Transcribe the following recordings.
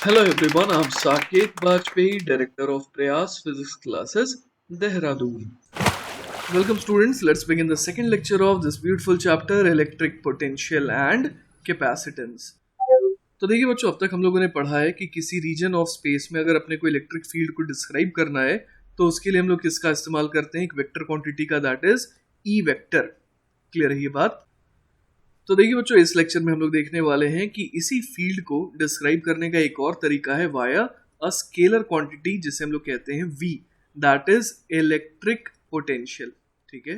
Hello everyone, I'm Saket Bajpayee, Director of Prayas Physics Classes, Dehradun. Welcome students, let's begin the second lecture of this beautiful chapter, Electric Potential and Capacitance. तो देखिए बच्चों, अब तक हम लोगों ने पढ़ा है कि किसी रीजन ऑफ स्पेस में अगर अपने को इलेक्ट्रिक फील्ड को डिस्क्राइब करना है तो उसके लिए हम लोग किसका इस्तेमाल करते हैं, एक वेक्टर क्वांटिटी का, that is E vector. Clear है ये बात? तो देखिए बच्चों, इस लेक्चर में हम लोग देखने वाले हैं कि इसी फील्ड को डिस्क्राइब करने का एक और तरीका है वाया अ स्केलर क्वांटिटी, जिसे हम लोग कहते हैं V, that is electric potential. ठीक है,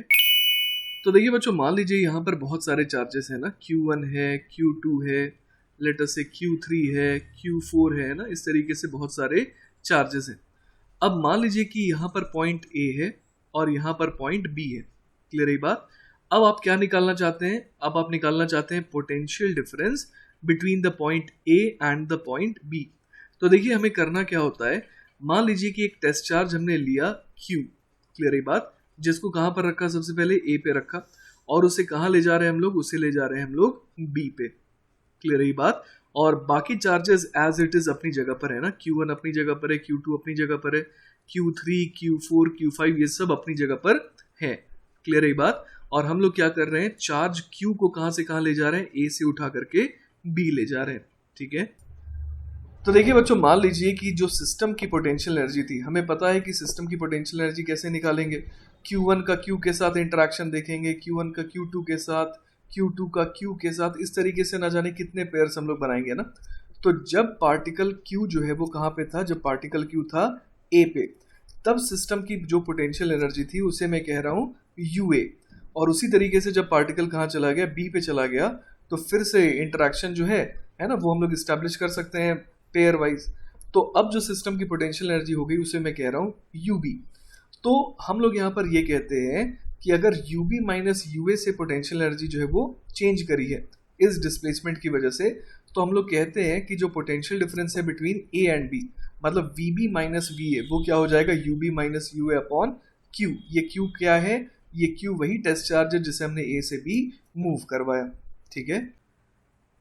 तो देखिए बच्चों, मान लीजिए यहाँ पर बहुत सारे चार्जेस है ना, Q1 है, Q2 है, लेट अस से Q3 है, Q4 है ना, इस तरीके से बहुत सारे चार्जेस हैं। अब मान लीजिए कि यहाँ पर पॉइंट A है और यहाँ पर पॉइंट B है। क्लियर है बात? अब आप क्या निकालना चाहते हैं? अब आप निकालना चाहते हैं potential difference between the point A and the point B। तो देखिए हमें करना क्या होता है, मान लीजिए कि एक टेस्ट चार्ज हमने लिया Q। क्लियर है बात? जिसको कहाँ पर रखा? सबसे पहले A पे रखा, और उसे कहाँ ले जा रहे हैं हम लोग? उसे ले जा रहे हैं हम लोग B पे। क्लियर है बात? और बाकी चार्जेस एज इट इज अपनी जगह पर है ना, Q1 अपनी जगह पर है, Q2 अपनी जगह पर है, Q3, Q4, Q5 ये सब अपनी जगह पर है। क्लियर है बात? और हम लोग क्या कर रहे हैं, चार्ज Q को कहां से कहां ले जा रहे हैं? A से उठा करके B ले जा रहे हैं। ठीक है, तो देखिए बच्चों, मान लीजिए कि जो सिस्टम की पोटेंशियल एनर्जी थी, हमें पता है कि सिस्टम की पोटेंशियल एनर्जी कैसे निकालेंगे। Q1 का Q के साथ इंटरेक्शन देखेंगे, Q1 का Q2 के साथ, Q2 का Q के साथ, इस तरीके से ना जाने कितने पेयर्स हम लोग बनाएंगे ना। तो जब पार्टिकल Q जो है वो कहाँ पे था? जब पार्टिकल Q था A पे, तब सिस्टम की जो पोटेंशियल एनर्जी थी उसे मैं कह रहा हूँ UA। और उसी तरीके से जब पार्टिकल कहाँ चला गया? B पे चला गया, तो फिर से इंटरेक्शन जो है ना, वो हम लोग इस्टेब्लिश कर सकते हैं पेयर वाइज। तो अब जो सिस्टम की पोटेंशियल एनर्जी हो गई उसे मैं कह रहा हूँ UB। तो हम लोग यहाँ पर ये कहते हैं कि अगर UB माइनस UA से पोटेंशियल एनर्जी जो है वो चेंज करी है इस डिस्प्लेसमेंट की वजह से, तो हम लोग कहते हैं कि जो पोटेंशियल डिफरेंस है बिटवीन A एंड B, मतलब VB माइनस VA, वो क्या हो जाएगा? UB minus UA upon Q। ये Q क्या है? ये Q वही टेस्ट चार्ज है जिसे हमने A से B मूव करवाया। ठीक है,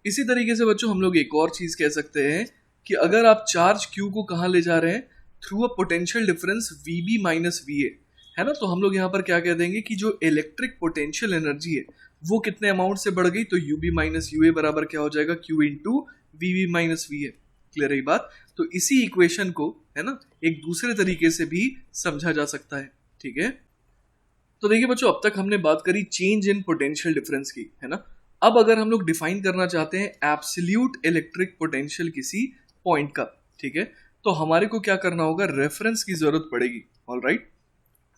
इसी तरीके से बच्चों हम लोग एक और चीज कह सकते हैं कि अगर आप चार्ज Q को कहाँ ले जा रहे हैं? Through a potential difference VB minus VA, है ना। तो हम लोग यहाँ पर क्या कह देंगे कि जो इलेक्ट्रिक पोटेंशियल एनर्जी है वो कितने अमाउंट से बढ़ गई? तो UB माइनस UA बराबर क्या हो जाएगा? Q into VB minus VA। Clear है बात? तो इसी इक्वेशन को, है ना, एक दूसरे तरीके से भी समझा जा सकता है। ठीक है, तो देखिए बच्चों, अब तक हमने बात करी चेंज इन पोटेंशियल डिफरेंस की, है ना। अब अगर हम लोग डिफाइन करना चाहते हैं एब्सोल्यूट इलेक्ट्रिक पोटेंशियल किसी पॉइंट का, ठीक है, तो हमारे को क्या करना होगा? रेफरेंस की जरूरत पड़ेगी। ऑलराइट,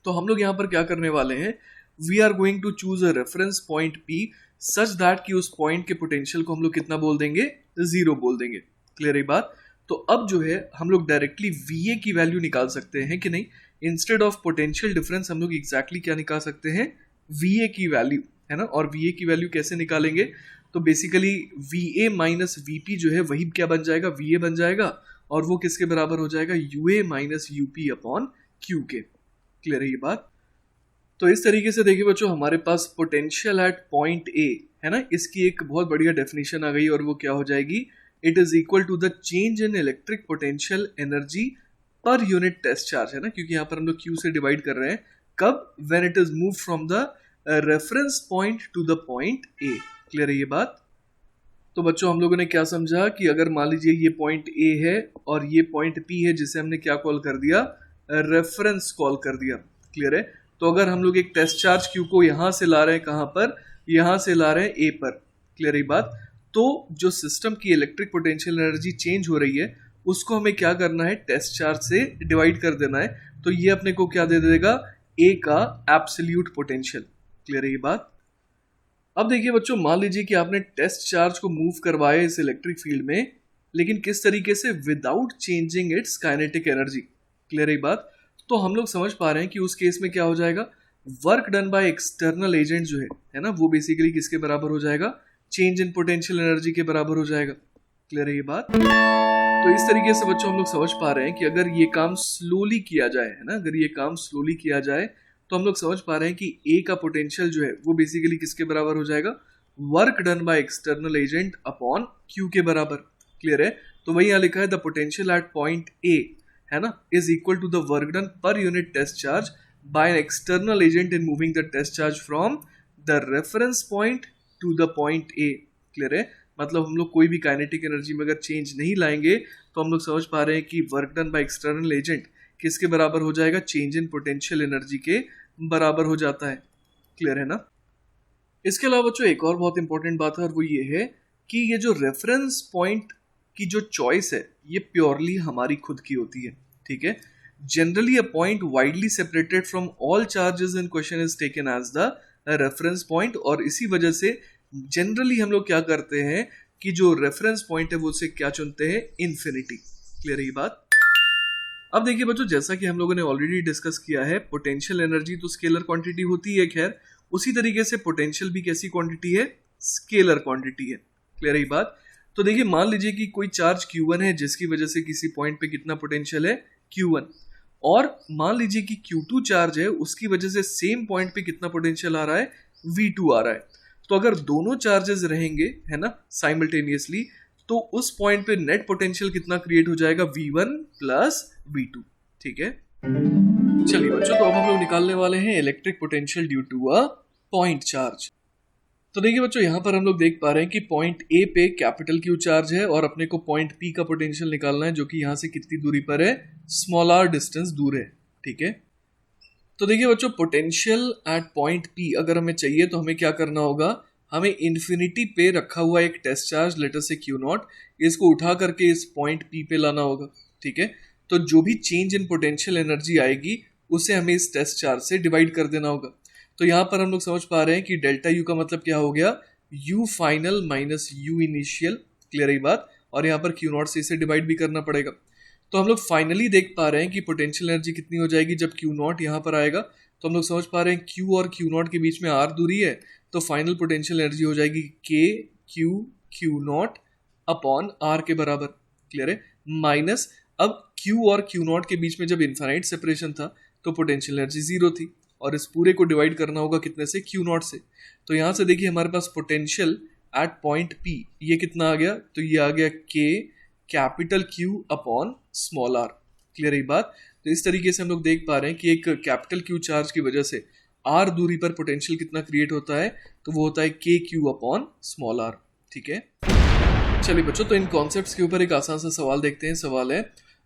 तो हम लोग यहाँ पर क्या करने वाले हैं, we are going to choose a reference point P such that कि उस पॉइंट के पोटेंशियल को हम लोग कितना बोल देंगे? 0 बोल देंगे। क्लियर है बात? तो अब जो है हम लोग डायरेक्टली VA की वैल्यू निकाल सकते हैं कि नहीं? इंस्टेड ऑफ पोटेंशियल डिफरेंस हम लोग एग्जैक्टली क्या निकाल सकते हैं? VA की वैल्यू, है ना। और VA की वैल्यू कैसे निकालेंगे? तो बेसिकली VA माइनस VP जो है वही क्या बन जाएगा? VA बन जाएगा, और वो किसके बराबर हो जाएगा? UA minus UP upon Q के। क्लियर है ये बात? तो इस तरीके से देखिए बच्चों, हमारे पास पोटेंशियल एट पॉइंट A, है ना, इसकी एक बहुत बढ़िया डेफिनेशन आ गई, और वो क्या हो जाएगी? It is equal to the change in electric potential energy per unit test charge, है ना, क्योंकि यहाँ पर हम लोग Q से डिवाइड कर रहे हैं। कब? When it is move from the reference point to the point A। Clear है ये बात? तो बच्चों, हम लोगों ने क्या समझा कि अगर मान लीजिए ये पॉइंट A है और ये पॉइंट P है, जिसे हमने क्या कॉल कर दिया? रेफरेंस कॉल कर दिया। क्लियर है? तो अगर हम लोग एक टेस्ट चार्ज Q को यहां से ला रहे हैं, कहां पर? यहां से ला रहे हैं A पर। क्लियर है बात? तो जो सिस्टम की इलेक्ट्रिक पोटेंशियल एनर्जी चेंज हो रही है उसको हमें क्या करना है? टेस्ट चार्ज से डिवाइड कर देना है। तो ये अपने को क्या दे देगा? A का एब्सोल्यूट पोटेंशियल। क्लियर है ये बात? अब देखिए बच्चों, मान लीजिए कि आपने टेस्ट चार्ज को मूव करवाया इस इलेक्ट्रिक फील्ड में, लेकिन किस तरीके से? Without changing it's kinetic energy. Clear है बात? तो हम लोग समझ पा रहे हैं कि उस केस में क्या हो जाएगा? Work done by external agent जो है ना, वो बेसिकली किसके बराबर हो जाएगा? चेंज इन पोटेंशियल एनर्जी के बराबर हो जाएगा। क्लियर है ये बात? तो इस तरीके से बच्चों हम लोग समझ पा रहे हैं कि अगर ये काम स्लोली किया जाए, है ना, अगर ये काम स्लोली किया जाए तो हम लोग समझ पा रहे हैं कि A का पोटेंशियल जो है वो बेसिकली किसके बराबर हो जाएगा? Work done by external agent upon Q के बराबर। क्लियर है? तो वही यहाँ लिखा है the potential at point A, है ना, is equal to the work done per unit test charge by an external agent in moving the test charge from the reference point to the point A. Clear है? मतलब हम लोग कोई भी kinetic energy में अगर चेंज नहीं लाएंगे तो हम लोग समझ पा रहे हैं कि work done by external agent किसके बराबर हो जाएगा, चेंज इन पोटेंशियल एनर्जी के बराबर हो जाता है। क्लियर है ना? इसके अलावा बच्चों एक और बहुत इंपॉर्टेंट बात है और वो ये है कि ये जो रेफरेंस पॉइंट की जो चॉइस है ये प्योरली हमारी खुद की होती है। ठीक है? Generally a point widely separated from all charges in question is taken as the reference point, और इसी वजह से जनरली हम लोग क्या करते हैं कि जो रेफरेंस पॉइंट है वो उसे क्या चुनते हैं, इन्फिनिटी। क्लियर है ये बात? अब देखिए बच्चों, जैसा कि हम लोगों ने ऑलरेडी डिस्कस किया है, पोटेंशियल एनर्जी तो स्केलर क्वांटिटी होती है, खैर उसी तरीके से पोटेंशियल भी कैसी क्वांटिटी है, स्केलर क्वांटिटी है। क्लियर है ये बात? तो देखिए मान लीजिए कि कोई चार्ज Q1 है जिसकी वजह से किसी पॉइंट पे कितना पोटेंशियल है, Q1, और मान लीजिए कि Q2 चार्ज है उसकी वजह से सेम पॉइंट पे कितना पोटेंशियल आ रहा है, V2 आ रहा है। तो अगर दोनों चार्जेस रहेंगे, है ना, साइमल्टेनियसली, तो उस पॉइंट पे नेट पोटेंशियल कितना क्रिएट हो जाएगा, V1 प्लस V2। ठीक है? चलिए बच्चों, तो अब हम लोग निकालने वाले हैं electric potential due to a point charge. तो देखिए बच्चों, यहाँ पर हम लोग देख पा रहे हैं कि पॉइंट ए पे कैपिटल क्यू चार्ज है और अपने को पॉइंट पी का पोटेंशियल निकालना है जो कि यहाँ से कितनी दूरी पर है, स्मॉल आर डिस्टेंस दूर है। ठीक है? तो देखिए बच्चों, पोटेंशियल एट पॉइंट पी अगर हमें चाहिए तो हमें क्या करना होगा, हमें इन्फिनिटी पे रखा हुआ एक टेस्ट चार्ज लेटर से Q0, इसको उठा करके इस पॉइंट पी पे लाना होगा। ठीक है? तो जो भी चेंज इन पोटेंशियल एनर्जी आएगी उसे हमें इस टेस्ट चार्ज से डिवाइड कर देना होगा। तो यहाँ पर हम लोग समझ पा रहे हैं कि डेल्टा यू का मतलब क्या हो गया, you final minus you initial. Clear है बात? और यहाँ पर Q0 से इसे डिवाइड भी करना पड़ेगा। तो हम लोग फाइनली देख पा रहे हैं कि पोटेंशियल एनर्जी कितनी हो जाएगी जब Q0 यहाँ पर आएगा। तो हम लोग समझ पा रहे हैं Q और Q0 के बीच में R दूरी है, तो फाइनल पोटेंशियल एनर्जी हो जाएगी K Q Q0 upon R के बराबर। क्लियर है? माइनस अब Q और Q0 के बीच में जब इनफाइनाइट सेपरेशन था तो पोटेंशियल एनर्जी जीरो थी, और इस पूरे को डिवाइड करना होगा कितने से, Q0 से। तो यहाँ से देखिए हमारे पास पोटेंशियल एट पॉइंट P ये कितना आ गया, तो ये आ गया K capital Q upon small r। Clear है बात? तो इस तरीके से हम लोग देख पा रहे हैं कि एक कैपिटल Q चार्ज की वजह से r दूरी पर पोटेंशियल कितना क्रिएट होता है, तो वो होता है K Q upon small r। ठीक है? चलिए बच्चों, तो इन कॉन्सेप्ट्स के ऊपर एक आसान सा सवाल देखते हैं। सवाल है,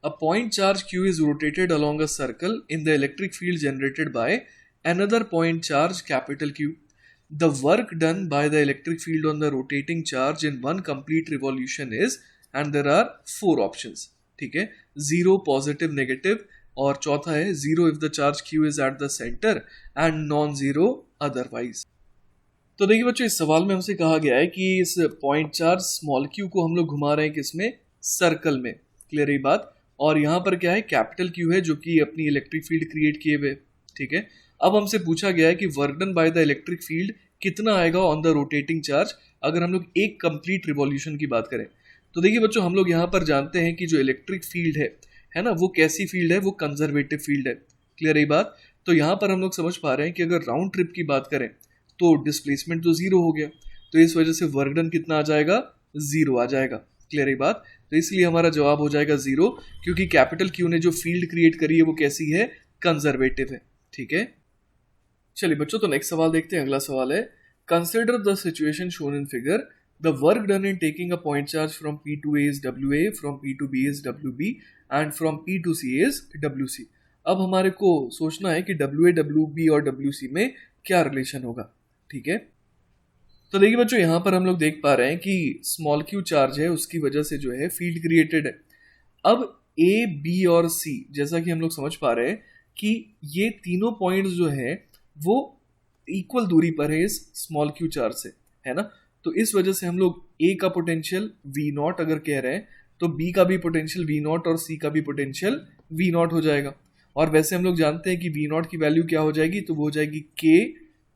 अ point charge Q is rotated along a circle in the electric field generated by another point charge capital Q. The work done by the electric field on the rotating charge in one complete revolution is, and there are 4 options. ठीक है? 0, positive, negative, और चौथा है 0 if the charge Q is at the center and non-zero otherwise. तो देखिए बच्चों, इस सवाल में हमसे कहा गया है कि इस पॉइंट चार्ज स्मॉल q को हम लोग घुमा रहे हैं किसमें, सर्कल में। क्लियर है बात? और यहाँ पर क्या है, कैपिटल Q है जो कि अपनी इलेक्ट्रिक फील्ड क्रिएट किए हुए। ठीक है? अब हमसे पूछा गया है कि work done by the electric field कितना आएगा ऑन द रोटेटिंग चार्ज अगर हम लोग एक कंप्लीट रिवॉल्यूशन की बात करें। तो देखिए बच्चों, हम लोग यहाँ पर जानते हैं कि जो इलेक्ट्रिक फील्ड है ना, वो कैसी फील्ड है, वो कंजर्वेटिव फील्ड है। क्लियर है बात? तो यहाँ पर हम लोग समझ पा रहे हैं कि अगर राउंड ट्रिप की बात करें तो डिस्प्लेसमेंट तो जीरो हो गया, तो इस वजह से वर्क डन कितना आ जाएगा, जीरो आ जाएगा। क्लियर है बात? तो इसलिए हमारा जवाब हो जाएगा जीरो, क्योंकि कैपिटल Q ने जो फील्ड क्रिएट करी है वो कैसी है, कंजर्वेटिव है। ठीक है? चलिए बच्चों, तो नेक्स्ट सवाल देखते हैं। अगला सवाल है, consider the situation shown in figure, the work done in taking a point charge from P to A is WA, from P to B is WB and from P to C is WC। अब हमारे को सोचना है कि WA, WB और WC में क्या relation होगा। ठीक है? तो देखिए बच्चों, यहाँ पर हम लोग देख पा रहे हैं कि स्मॉल Q चार्ज है, उसकी वजह से जो है फील्ड क्रिएटेड है। अब A, B और C, जैसा कि हम लोग समझ पा रहे हैं कि ये तीनों पॉइंट्स जो है वो इक्वल दूरी पर है इस स्मॉल Q चार्ज से, है ना। तो इस वजह से हम लोग A का पोटेंशियल V0 अगर कह रहे हैं तो B का भी पोटेंशियल V0 और C का भी पोटेंशियल V0 हो जाएगा। और वैसे हम लोग जानते हैं कि V0 की वैल्यू क्या हो जाएगी, तो वो हो जाएगी K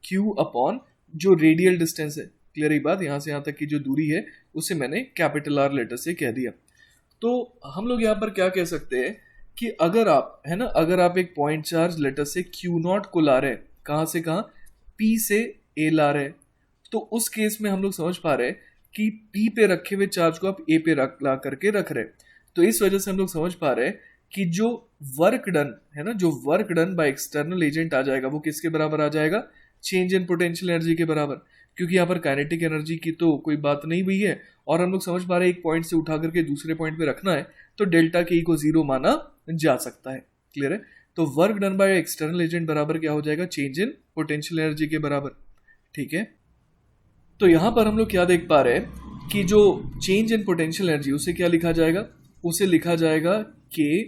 Q अपॉन जो रेडियल डिस्टेंस है। क्लियर है बात? यहाँ से यहाँ तक की जो दूरी है उसे मैंने कैपिटल R लेटर से कह दिया। तो हम लोग यहाँ पर क्या कह सकते हैं कि अगर आप, है ना, अगर आप एक पॉइंट चार्ज लेटर से Q0 को ला रहे हैं, कहाँ से कहाँ, P से A ला रहे हैं, तो उस केस में हम लोग समझ पा रहे हैं कि P पे रखे हुए चार्ज को आप A पे ला करके रख रहे हैं। तो इस वजह से हम लोग समझ पा रहे हैं कि जो वर्क डन है ना, जो work done by external agent आ जाएगा वो किसके बराबर आ जाएगा, चेंज इन पोटेंशियल एनर्जी के बराबर, क्योंकि यहाँ पर काइनेटिक एनर्जी की तो कोई बात नहीं हुई है और हम लोग समझ पा रहे हैं एक पॉइंट से उठा करके दूसरे पॉइंट पे रखना है तो डेल्टा के को जीरो माना जा सकता है। क्लियर है? तो work done by external agent बराबर क्या हो जाएगा, चेंज इन पोटेंशियल एनर्जी के बराबर। ठीक है, तो यहां पर हम लोग क्या देख पा रहे हैं कि जो चेंज इन पोटेंशियल एनर्जी उसे क्या लिखा जाएगा, उसे लिखा जाएगा के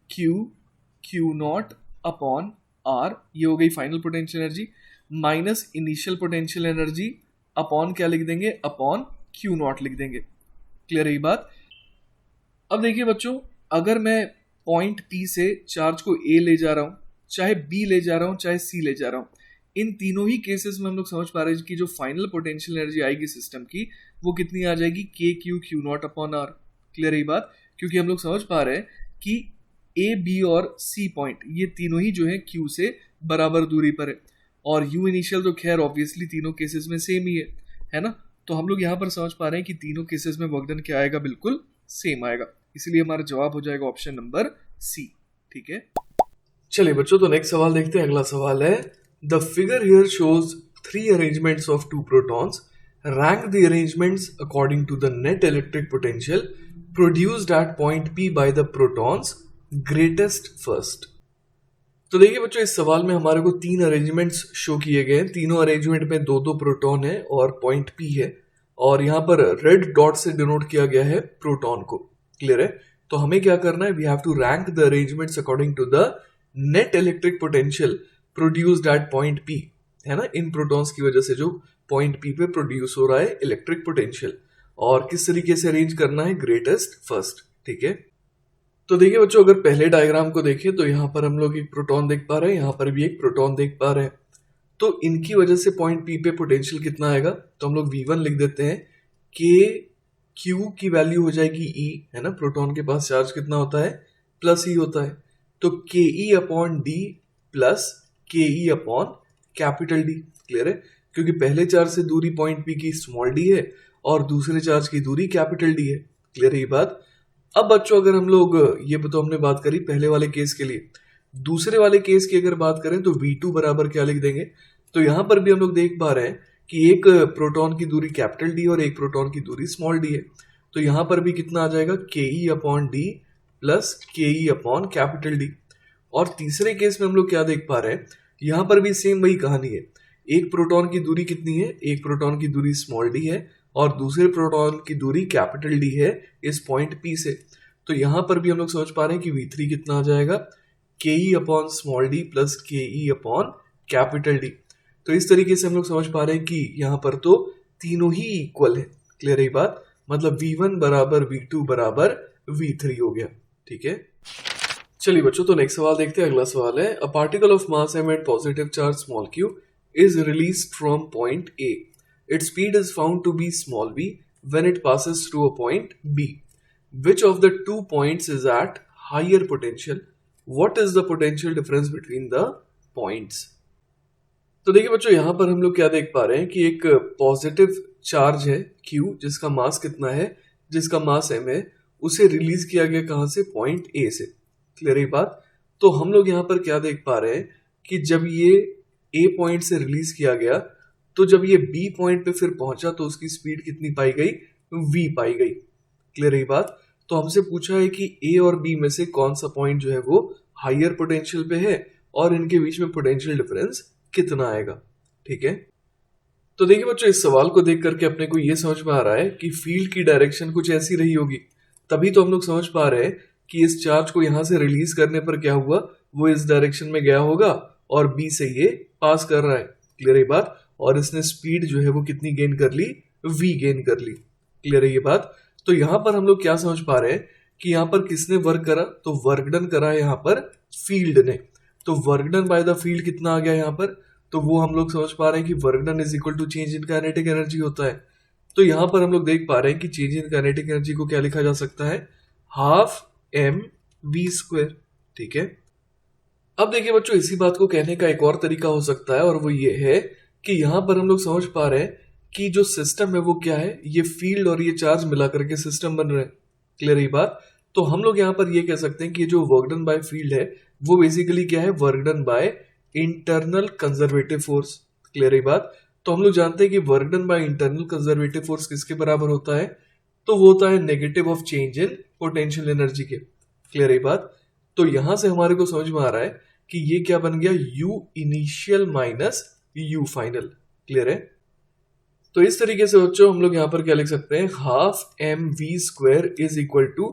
क्यू नॉट अपॉन आर, ये हो गई final potential energy, minus initial potential energy upon क्या लिख देंगे, अपॉन क्यू नॉट लिख देंगे। क्लियर है ये बात? अब देखिए बच्चों, अगर मैं पॉइंट पी से चार्ज को ए ले जा रहा हूं, चाहे बी ले जा रहा हूं, चाहे सी ले जा रहा हूं, इन तीनों ही केसेस में हम लोग समझ पा रहे हैं कि जो फाइनल पोटेंशियल एनर्जी आएगी सिस्टम की वो कितनी आ जाएगी, K q naught upon r. Clear है ये बात? क्योंकि हम लोग समझ पा रहे हैं कि ए बी और सी पॉइंट ये तीनों ही जो है क्यू से बराबर दूरी पर है और यू इनिशियल तो खैर ऑब्वियसली तीनों केसेस में सेम ही है ना। तो हम लोग यहाँ पर समझ पा रहे हैं कि तीनों केसेस में वर्क डन क्या आएगा, बिल्कुल सेम आएगा, इसलिए हमारा जवाब हो जाएगा ऑप्शन नंबर सी। ठीक है, चलिए बच्चों, तो नेक्स्ट सवाल देखते हैं। अगला सवाल है, the figure here shows 3 arrangements of 2 protons, rank the arrangements according to the net electric potential produced at point P by the protons greatest first. तो देखिए बच्चों, इस सवाल में हमारे को 3 अरेंजमेंट्स शो किए गए हैं। तीनों अरेंजमेंट में 2-2 प्रोटॉन है और पॉइंट पी है और यहाँ पर रेड डॉट से डिनोट किया गया है प्रोटॉन को। क्लियर है? तो हमें क्या करना है, we have to rank the arrangements according to the net electric potential produced at point P, है ना, इन प्रोटॉन्स की वजह से जो पॉइंट पी पे प्रोड्यूस हो रहा है इलेक्ट्रिक पोटेंशियल, और किस तरीके से अरेंज करना है, ग्रेटेस्ट फर्स्ट। ठीक है, तो देखिए बच्चों, अगर पहले डायग्राम को देखें तो यहाँ पर हम लोग एक प्रोटॉन देख पा रहे हैं, यहाँ पर भी एक प्रोटॉन देख पा रहे हैं। तो इनकी वजह से पॉइंट पी पे पोटेंशियल कितना आएगा, तो हम लोग V1 लिख देते हैं, के क्यू की वैल्यू हो जाएगी E, है ना, प्रोटॉन के पास चार्ज कितना होता है, प्लस E होता है, तो के ई अपॉन डी प्लस के ई अपॉन कैपिटल डी। क्लियर है? क्योंकि पहले चार्ज से दूरी पॉइंट पी की स्मॉल डी है और दूसरे चार्ज की दूरी कैपिटल डी है। क्लियर है ये बात? अब बच्चों, अगर हम लोग ये तो हमने बात करी पहले वाले केस के लिए, दूसरे वाले केस की अगर बात करें तो V2 बराबर क्या लिख देंगे, तो यहां पर भी हम लोग देख पा रहे हैं कि एक प्रोटॉन की दूरी कैपिटल डी और एक प्रोटॉन की दूरी स्मॉल डी है। तो यहां पर भी कितना आ जाएगा, के ई अपॉन डी प्लस के ई अपॉन कैपिटल डी। और तीसरे केस में हम लोग क्या देख पा रहे हैं, यहां पर भी सेम वही कहानी है। एक प्रोटॉन की दूरी कितनी है, एक प्रोटॉन की दूरी स्मॉल डी है और दूसरे प्रोटॉन की दूरी कैपिटल डी है इस पॉइंट पी से। तो यहां पर भी हम लोग समझ पा रहे हैं कि V3 कितना आ जाएगा, के ई अपॉन स्मॉल डी प्लस के ई अपॉन कैपिटल डी। तो इस तरीके से हम लोग समझ पा रहे हैं कि यहाँ पर तो तीनों ही इक्वल है। क्लियर है ये बात? मतलब V1 बराबर V2 बराबर V3 हो गया। ठीक है, चलिए बच्चों, तो नेक्स्ट सवाल देखते हैं। अगला सवाल है, a particle of mass m and positive charge small q is released from point A. Its speed is found to be small v when it passes through a point B. Which of the 2 points is at higher potential? What is the potential difference between the points? तो देखिए बच्चों, यहां पर हम लोग क्या देख पा रहे हैं कि एक पॉजिटिव चार्ज है Q, जिसका मास कितना है, जिसका मास m है, उसे रिलीज किया गया कहां से, पॉइंट A से। क्लियर है बात? तो हम लोग यहाँ पर क्या देख पा रहे हैं कि जब ये A पॉइंट से रिलीज किया गया तो जब ये B पॉइंट पे फिर पहुंचा तो उसकी स्पीड कितनी पाई गई, V पाई गई। क्लियर है बात? तो हमसे पूछा है कि A और B में से कौन सा पॉइंट जो है वो हायर पोटेंशियल पे है और इनके बीच में पोटेंशियल डिफरेंस कितना आएगा। ठीक है, तो देखिए बच्चों, इस सवाल को देख करके अपने को ये समझ में आ रहा है कि फील्ड की डायरेक्शन कुछ ऐसी रही होगी, तभी तो हम लोग समझ पा रहे हैं कि इस चार्ज को यहां से रिलीज करने पर क्या हुआ, वो इस डायरेक्शन में गया होगा और बी से ये पास कर रहा है। क्लियर है बात? और इसने स्पीड जो है वो कितनी गेन कर ली, v गेन कर ली। क्लियर है ये बात? तो यहां पर हम लोग क्या समझ पा रहे हैं कि यहां पर किसने वर्क करा, तो वर्क डन करा है यहां पर फील्ड ने। तो work done by the field कितना आ गया यहाँ पर, तो वो हम लोग समझ पा रहे हैं कि work done is equal to change in kinetic energy होता है। तो यहां पर हम लोग देख पा रहे हैं कि चेंज इन काइनेटिक एनर्जी को क्या लिखा जा सकता है, हाफ mv²। ठीक है, अब देखिए बच्चों, इसी बात को कहने का एक और तरीका हो सकता है और वो ये है कि यहां पर हम लोग समझ पा रहे हैं कि जो सिस्टम है वो क्या है, ये फील्ड और ये चार्ज मिला करके सिस्टम बन रहे हैं। क्लियर है ये बात? तो हम लोग यहाँ पर ये कह सकते हैं कि जो वर्क डन बाय फील्ड है वो बेसिकली क्या है, work done by internal conservative force. Clear है ये बात? तो हम लोग जानते हैं कि work done by internal conservative force किसके बराबर होता है, तो वो होता है negative of change in potential energy के। क्लियर है ये बात? तो यहां से हमारे को समझ में आ रहा है कि ये क्या बन गया, you initial minus U final. Clear है? तो इस तरीके से बच्चों हम लोग यहाँ पर क्या लिख सकते हैं, half M V square is equal to,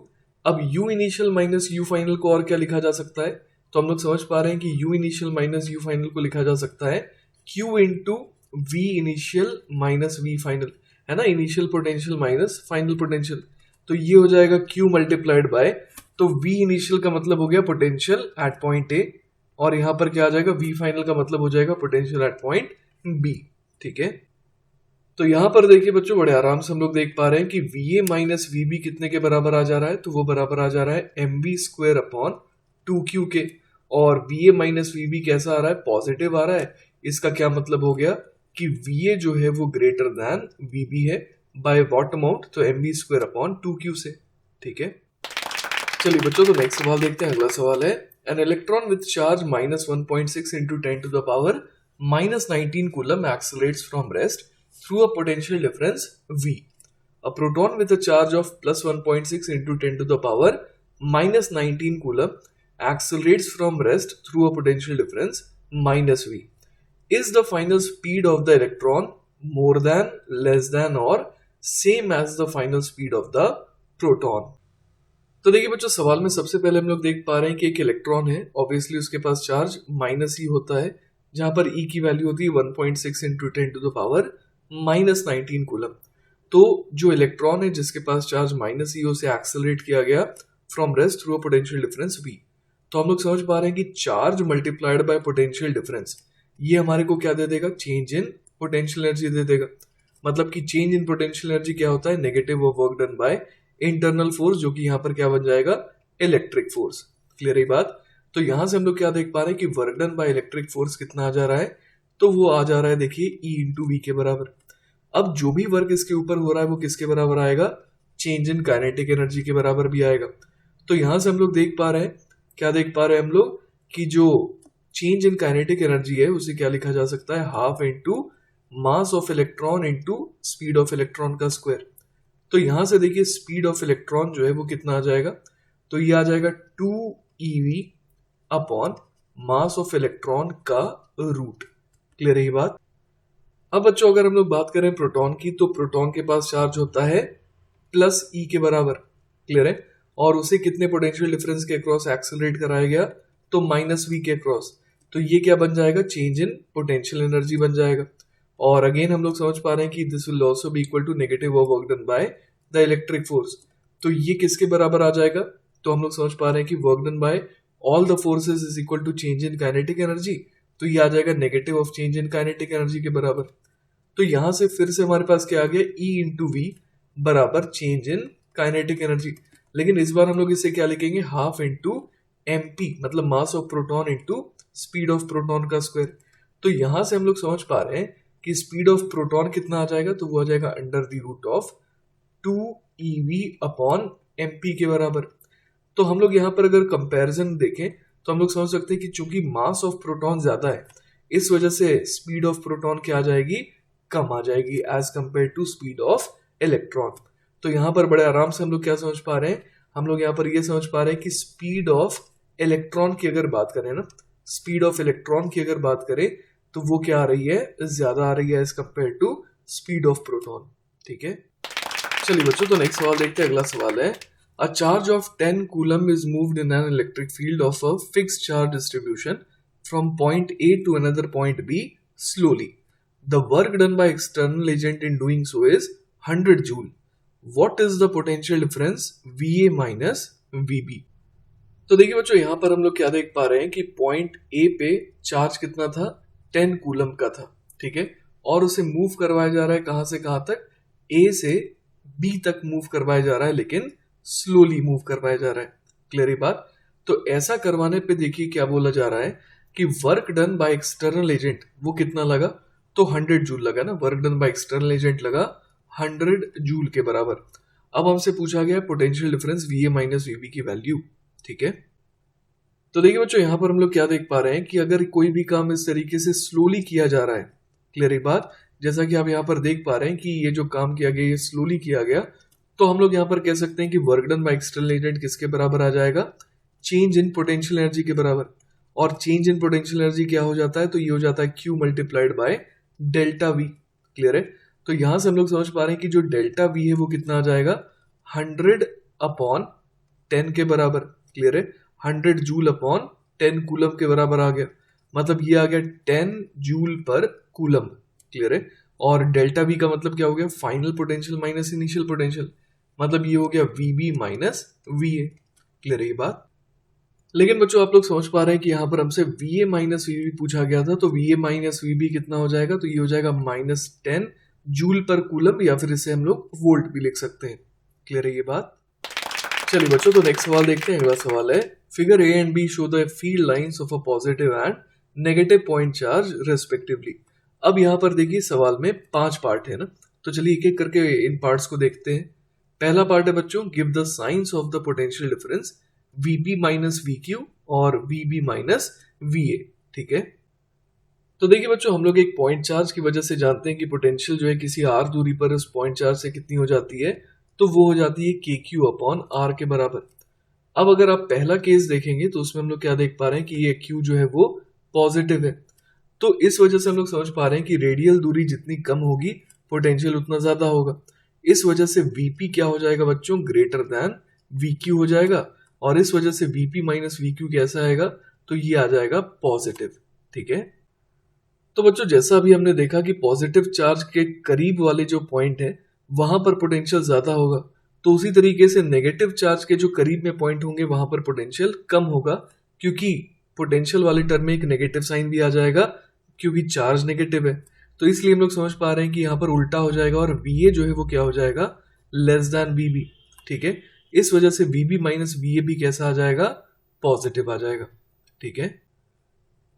अब U initial minus U final को और क्या लिखा जा सकता है, तो हम लोग समझ पा रहे हैं कि U initial minus U final को लिखा जा सकता है q into V initial minus V final, है ना, initial potential minus final potential. तो ये हो जाएगा क्यू मल्टीप्लाइड बाय, तो वी इनिशियल का मतलब हो गया पोटेंशियल एट पॉइंट ए, और यहां पर क्या आ जाएगा, वी फाइनल का मतलब हो जाएगा पोटेंशियल एट पॉइंट बी। ठीक है? तो यहां पर देखिए बच्चों, बड़े आराम से हम लोग देख पा रहे हैं कि V A minus V B कितने के बराबर आ जा रहा है, तो वो बराबर आ जा रहा है m b square upon two q के। और V A minus V B कैसा आ रहा है, पॉजिटिव आ रहा है। इसका क्या मतलब हो गया कि वी ए जो है वो ग्रेटर दैन वी बी है, बाय व्हाट अमाउंट, तो m b square upon two q से। ठीक है? चलिए बच्चों, तो नेक्स्ट सवाल देखते हैं। अगला सवाल है, an electron with charge minus 1.6 into 10 to the power minus 19 coulomb accelerates from rest through a potential difference V. A proton with a charge of plus 1.6 into 10 to the power minus 19 coulomb accelerates from rest through a potential difference minus V. Is the final speed of the electron more than, less than or same as the final speed of the proton? तो देखिए बच्चों, सवाल में सबसे पहले हम लोग देख पा रहे हैं कि एक इलेक्ट्रॉन है, ऑब्वियसली उसके पास चार्ज माइनस ही होता है, जहां पर ई की वैल्यू होती है 1.6 into 10 to the power minus 19 coulomb. तो जो इलेक्ट्रॉन है जिसके पास चार्ज माइनस ही, उसे एक्सेलरेट किया गया from rest through a potential difference V. तो हम लोग समझ पा रहे हैं कि charge multiplied by potential difference, ये हमारे को क्या दे देगा, चेंज इन पोटेंशियल एनर्जी दे देगा। मतलब कि चेंज इन पोटेंशियल एनर्जी क्या होता है, negative of work done by internal force, जो कि यहाँ पर क्या बन जाएगा, इलेक्ट्रिक फोर्स। क्लियर है बात? तो यहां से हम लोग क्या देख पा रहे हैं कि work done by electric force कितना आ जा रहा है, तो वो आ जा रहा है देखिए ई इंटू वी के बराबर। अब जो भी वर्क इसके ऊपर हो रहा है वो किसके बराबर आएगा, चेंज इन काइनेटिक एनर्जी के बराबर भी आएगा। तो यहां से हम लोग देख पा रहे हैं, क्या देख पा रहे हैं हम लोग, कि जो चेंज इन काइनेटिक एनर्जी है उसे क्या लिखा जा सकता है, half into mass of electron into speed of electron का स्क्वायर। तो यहां से देखिए स्पीड ऑफ इलेक्ट्रॉन जो है वो कितना आ जाएगा, तो ये आ जाएगा 2ev upon mass of electron का रूट। क्लियर है ये बात? अब बच्चों अगर हम लोग बात करें प्रोटॉन की, तो प्रोटॉन के पास चार्ज होता है प्लस ई के बराबर। क्लियर है? और उसे कितने पोटेंशियल डिफरेंस के अक्रॉस एक्सेलरेट कराया गया, तो माइनस वी के अक्रॉस। तो ये क्या बन जाएगा, चेंज इन पोटेंशियल एनर्जी बन जाएगा। और अगेन हम लोग समझ पा रहे हैं कि this will also be equal to negative of work done by the electric force. तो ये किसके बराबर आ जाएगा, तो हम लोग समझ पा रहे हैं कि work done by all the forces is equal to change in kinetic energy. तो ये आ जाएगा negative of change in kinetic energy के बराबर। तो यहां से फिर से हमारे पास क्या आ गया, ई इंटू वी बराबर चेंज इन काइनेटिक एनर्जी। लेकिन इस बार हम लोग इसे क्या लिखेंगे, हाफ इंटू एमपी, मतलब mass of proton into speed of proton का स्क्वायर। तो यहां से हम लोग समझ पा रहे हैं कि स्पीड ऑफ प्रोटॉन कितना आ जाएगा, तो वो आ जाएगा under the root of 2ev upon m p के बराबर। तो हम लोग यहाँ पर अगर कंपैरिजन देखें तो हम लोग समझ सकते हैं कि चूंकि मास ऑफ प्रोटॉन ज्यादा है, इस वजह से स्पीड ऑफ प्रोटॉन क्या आ जाएगी, कम आ जाएगी as compare to speed of electron. तो यहाँ पर बड़े आराम से हम लोग क्या समझ पा रहे हैं, हम लोग यहाँ पर ये समझ पा रहे हैं कि स्पीड ऑफ इलेक्ट्रॉन की अगर बात करें ना, स्पीड ऑफ इलेक्ट्रॉन की अगर बात करें तो वो क्या आ रही है, ज्यादा आ रही है as compare to speed of proton. ठीक है? चलिए बच्चों, तो नेक्स्ट सवाल देखते हैं। अगला सवाल है, a charge of 10 coulomb is moved in an electric field of a fixed charge distribution from point A to another point B slowly. The work done by external agent in doing so is 100 joule. What is the potential difference VA minus VB? तो देखिए बच्चों, यहां पर हम लोग क्या देख पा रहे हैं कि पॉइंट ए पे चार्ज कितना था, 10 कूलम का था। ठीक है? और उसे मूव करवाया जा रहा है कहां से कहां तक, ए से बी तक मूव करवाया जा रहा है, लेकिन स्लोली मूव करवाया जा रहा है। क्लियर बात? तो ऐसा करवाने पे देखिए क्या बोला जा रहा है कि work done by external agent वो कितना लगा, तो 100 जूल लगा ना, work done by external agent लगा 100 जूल के बराबर। अब हमसे पूछा गया पोटेंशियल डिफरेंस वीए माइनस वीबी की वैल्यू, ठीक है। तो देखिए बच्चों यहाँ पर हम लोग क्या देख पा रहे हैं कि अगर कोई भी काम इस तरीके से स्लोली किया जा रहा है, क्लियर एक बात, जैसा कि आप यहाँ पर देख पा रहे हैं कि ये जो काम किया गया ये स्लोली किया गया, तो हम लोग यहाँ पर कह सकते हैं कि work done by external agent किसके बराबर आ जाएगा, चेंज इन पोटेंशियल एनर्जी के बराबर। और चेंज इन पोटेंशियल एनर्जी क्या हो जाता है, तो ये हो जाता है Q multiplied by delta V, clear है। तो यहां से हम लोग समझ पा रहे हैं कि जो डेल्टा V है वो कितना आ जाएगा 100 अपॉन 10 के बराबर, क्लियर है। 100 जूल अपॉन 10 कूलम के बराबर आ गया, मतलब ये आ गया 10 जूल पर कूलम, क्लियर है। और डेल्टा V का मतलब क्या हो गया, final potential minus initial potential, मतलब ये हो गया VB माइनस VA, क्लियर है ये बात। लेकिन बच्चों आप लोग समझ पा रहे हैं कि यहाँ पर हमसे VA माइनस VB पूछा गया था, तो VA माइनस VB कितना हो जाएगा, तो ये हो जाएगा -10 जूल पर कूलम, या फिर इसे हम लोग वोल्ट भी लिख सकते हैं, क्लियर है ये बात। चलिए बच्चों, तो नेक्स्ट सवाल देखते हैं। अगला सवाल है, figure A and B show the field lines of a positive and negative point charge respectively. अब यहाँ पर देखिए सवाल में 5 पार्ट है ना, तो चलिए एक एक करके इन पार्ट्स को देखते हैं। पहला पार्ट है बच्चों, give the science of the potential difference VB minus VQ और VB माइनस VA, ठीक है। तो देखिए बच्चों, हम लोग एक पॉइंट चार्ज की वजह से जानते हैं कि पोटेंशियल जो है किसी r दूरी पर उस पॉइंट चार्ज से कितनी हो जाती है, तो वो हो जाती है KQ अपॉन R के बराबर। अब अगर आप पहला केस देखेंगे तो उसमें हम लोग क्या देख पा रहे हैं कि ये Q जो है वो पॉजिटिव है, तो इस वजह से हम लोग समझ पा रहे हैं कि रेडियल दूरी जितनी कम होगी पोटेंशियल उतना ज्यादा होगा। इस वजह से VP क्या हो जाएगा बच्चों, ग्रेटर देन VQ हो जाएगा, और इस वजह से VP माइनस VQ कैसा आएगा, तो ये आ जाएगा पॉजिटिव, ठीक है। तो बच्चों जैसा अभी हमने देखा कि पॉजिटिव चार्ज के करीब वाले जो पॉइंट है वहां पर पोटेंशियल ज्यादा होगा, तो उसी तरीके से नेगेटिव चार्ज के जो करीब में पॉइंट होंगे वहां पर पोटेंशियल कम होगा, क्योंकि पोटेंशियल वाले टर्म में एक नेगेटिव साइन भी आ जाएगा क्योंकि चार्ज नेगेटिव है। तो इसलिए हम लोग समझ पा रहे हैं कि यहाँ पर उल्टा हो जाएगा और VA जो है वो क्या हो जाएगा, लेस देन VB, ठीक है। इस वजह से VB माइनस VA भी कैसा आ जाएगा, पॉजिटिव आ जाएगा, ठीक है।